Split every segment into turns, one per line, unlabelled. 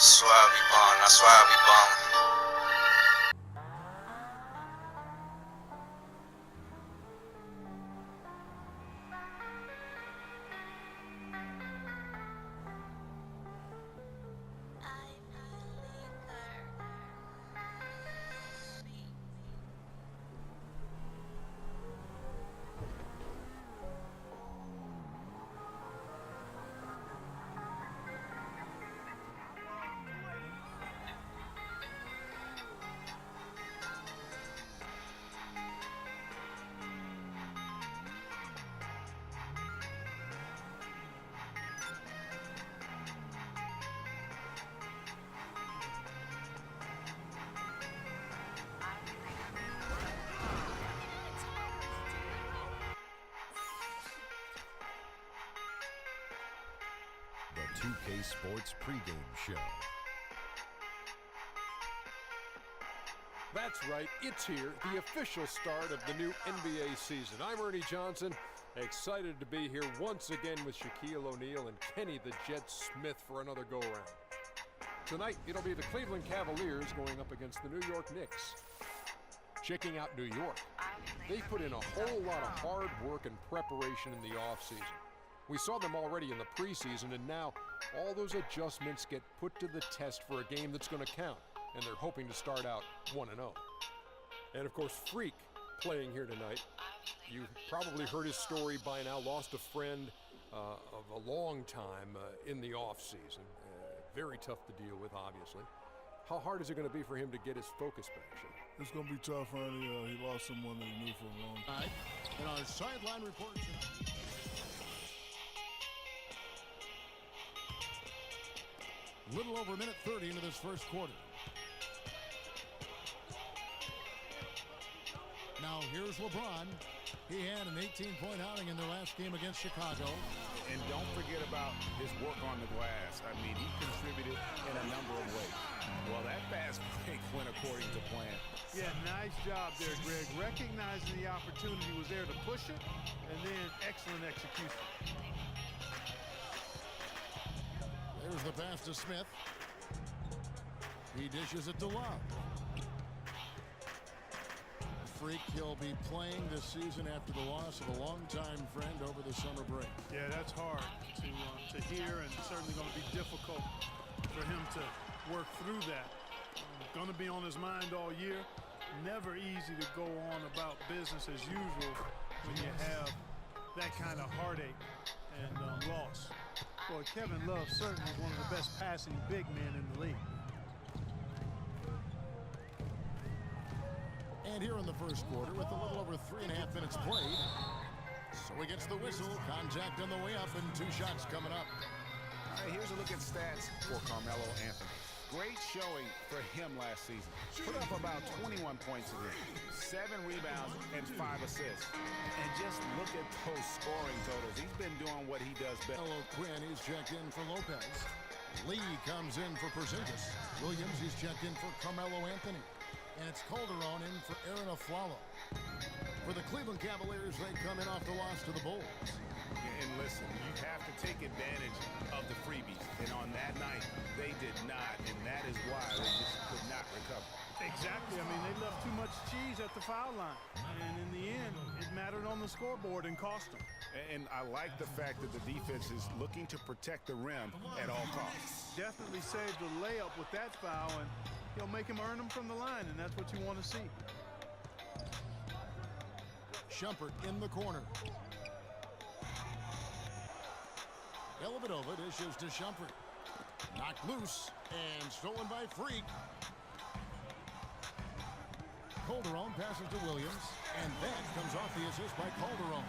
Suave bong, na suave bong.
The 2K Sports pregame show.
That's right, it's here, the official start of the new NBA season. I'm Ernie Johnson, excited to be here once again with Shaquille O'Neal and Kenny the Jet Smith for another go-around. Tonight, it'll be the Cleveland Cavaliers going up against the New York Knicks. Checking out New York, they put in a whole lot of hard work and preparation in the offseason. We saw them already in the preseason, and now all those adjustments get put to the test for a game that's going to count, and they're hoping to start out 1-0. And of course, Freak playing here tonight. You've probably heard his story by now. Lost a friend of a long time in the offseason. Very tough to deal with, obviously. How hard is it going to be for him to get his focus back, Shane?
It's going to be tough, Ernie. He lost someone that he knew for a long time.
And our sideline report tonight. Little over a minute 30 into this first quarter. Now here's LeBron. He had an 18-point outing in their last game against Chicago.
And don't forget about his work on the glass. I mean, he contributed in a number of ways. Well, that fast break went according to plan.
Yeah, nice job there, Greg. Recognizing the opportunity was there to push it, and then excellent execution.
There's the pass to Smith. He dishes it to Love. Freak, he'll be playing this season after the loss of a longtime friend over the summer break.
Yeah, that's hard to hear, and certainly going to be difficult for him to work through that. Going to be on his mind all year. Never easy to go on about business as usual when you have that kind of heartache and loss. Boy, Kevin Love certainly is one of the best passing big men in the league.
And here in the first quarter, with a little over 3.5 minutes played, so he gets the whistle. Contact on the way up, and 2 shots coming up.
All right, here's a look at stats for Carmelo Anthony. Great showing for him last season. Put up about 21 points a game, 7 rebounds, and 5 assists. And just look at those scoring totals. He's been doing what he does best.
Hello, Quinn. He's checked in for Lopez. Lee comes in for Porzingis. Williams, he's checked in for Carmelo Anthony. And it's Calderon in for Aaron Aflalo. For the Cleveland Cavaliers, they come in off the loss to the Bulls.
And listen, you have to take advantage of the freebies. And on that night, they did not. And that is why they just could not recover.
Exactly. I mean, they left too much cheese at the foul line. And in the end, it mattered on the scoreboard and cost them.
And I like the fact that the defense is looking to protect the rim at all costs.
Definitely saved the layup with that foul, and he'll make him earn them from the line, and that's what you want to see.
Shumpert in the corner. Dellavedova dishes to Shumpert. Knocked loose and stolen by Freak. Calderon passes to Williams, and that comes off the assist by Calderon.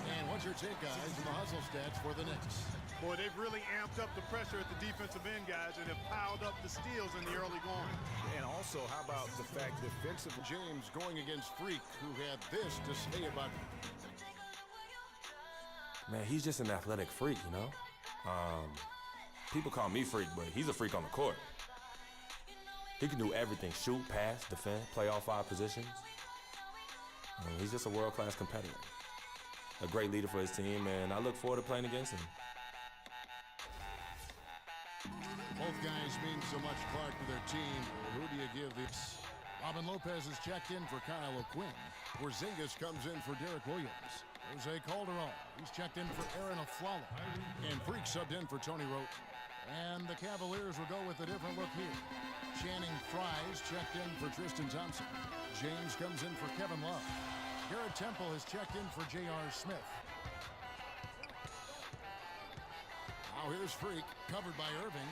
And what's your take, guys, in the hustle stats for the Knicks?
Boy, they've really amped up the pressure at the defensive end, guys, and have piled up the steals in the early going.
And also, how about the fact that defensive
James going against Freak, who had this to say about him.
Man, he's just an athletic freak, you know? People call me freak, but he's a freak on the court. He can do everything: shoot, pass, defend, play all 5 positions. He's just a world-class competitor. A great leader for his team, and I look forward to playing against him.
Both guys mean so much, Clark, to their team. Who do you give this? Robin Lopez is checked in for Kyle O'Quinn. Porzingis comes in for Derek Williams. Jose Calderon, he's checked in for Aaron Aflalo. And Freak subbed in for Tony Roten. And the Cavaliers will go with a different look here. Channing Frye's checked in for Tristan Thompson. James comes in for Kevin Love. Garrett Temple is checked in for J.R. Smith. Now here's Freak, covered by Irving.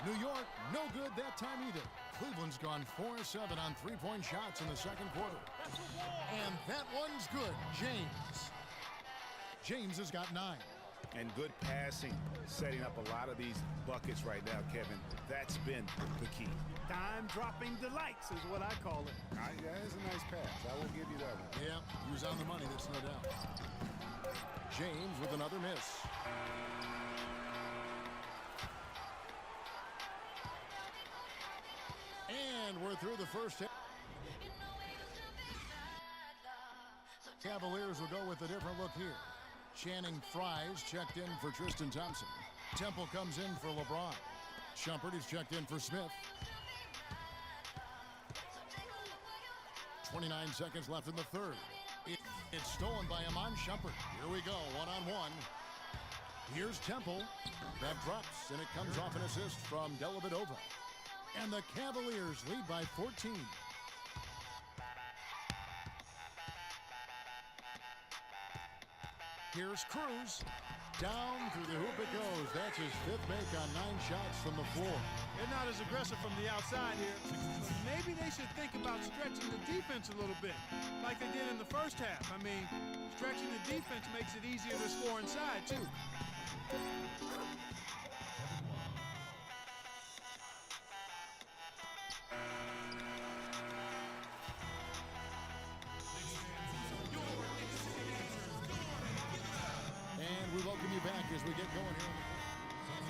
New York, no good that time either. Cleveland's gone 4-7 on three-point shots in the second quarter. And that one's good. James has got 9.
And good passing, setting up a lot of these buckets right now, Kevin. That's been the key.
Time-dropping delights is what I call it.
Yeah, that's a nice pass. I will give you that one.
Yeah, he was on the money, that's no doubt. James with another miss. And we're through the first half. Cavaliers will go with a different look here. Channing Frye's checked in for Tristan Thompson. Temple comes in for LeBron. Shumpert is checked in for Smith. 29 seconds left in the third. It's stolen by Iman Shumpert. Here we go, one-on-one. Here's Temple. That drops, and it comes off an assist from Dellavedova. And the Cavaliers lead by 14. Here's Cruz. Down through the hoop it goes. That's his 5th make on 9 shots from the floor.
They're not as aggressive from the outside here. Maybe they should think about stretching the defense a little bit, like they did in the first half. I mean, stretching the defense makes it easier to score inside, too.
And we welcome you back as we get going here.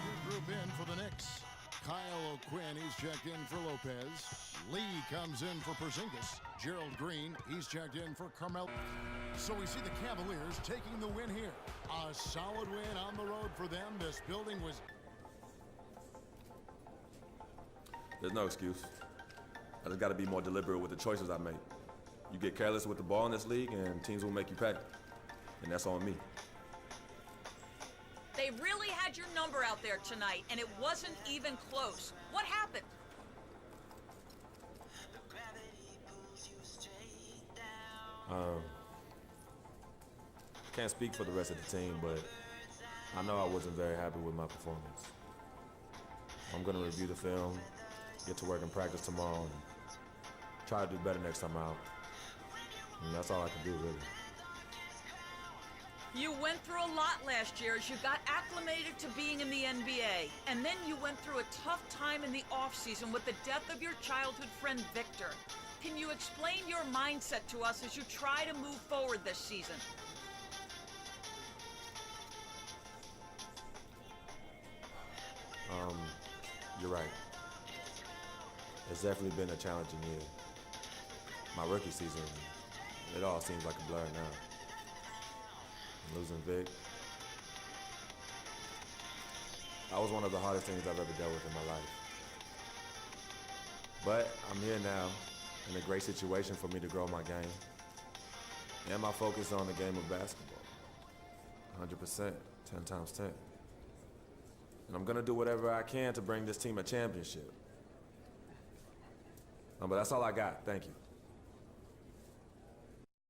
New group in for the Knicks. Kyle O'Quinn, he's checked in for Lopez. Lee comes in for Porzingis. Gerald Green, he's checked in for Carmelo. So we see the Cavaliers taking the win here. A solid win on the road for them. This building was...
There's no excuse. I just got to be more deliberate with the choices I make. You get careless with the ball in this league, and teams will make you pay. And that's on me.
They really had your number out there tonight, and it wasn't even close. What happened?
Can't speak for the rest of the team, but I know I wasn't very happy with my performance. I'm going to review the film, get to work in practice tomorrow, and try to do better next time out. And that's all I can do, really.
You went through a lot last year as you got acclimated to being in the NBA. And then you went through a tough time in the offseason with the death of your childhood friend, Victor. Can you explain your mindset to us as you try to move forward this season?
You're right. It's definitely been a challenging year. My rookie season, it all seems like a blur now. Losing Vic. That was one of the hardest things I've ever dealt with in my life. But I'm here now, in a great situation for me to grow my game. And my focus on the game of basketball. 100%, 10 times 10. And I'm gonna do whatever I can to bring this team a championship. But that's all I got, thank you.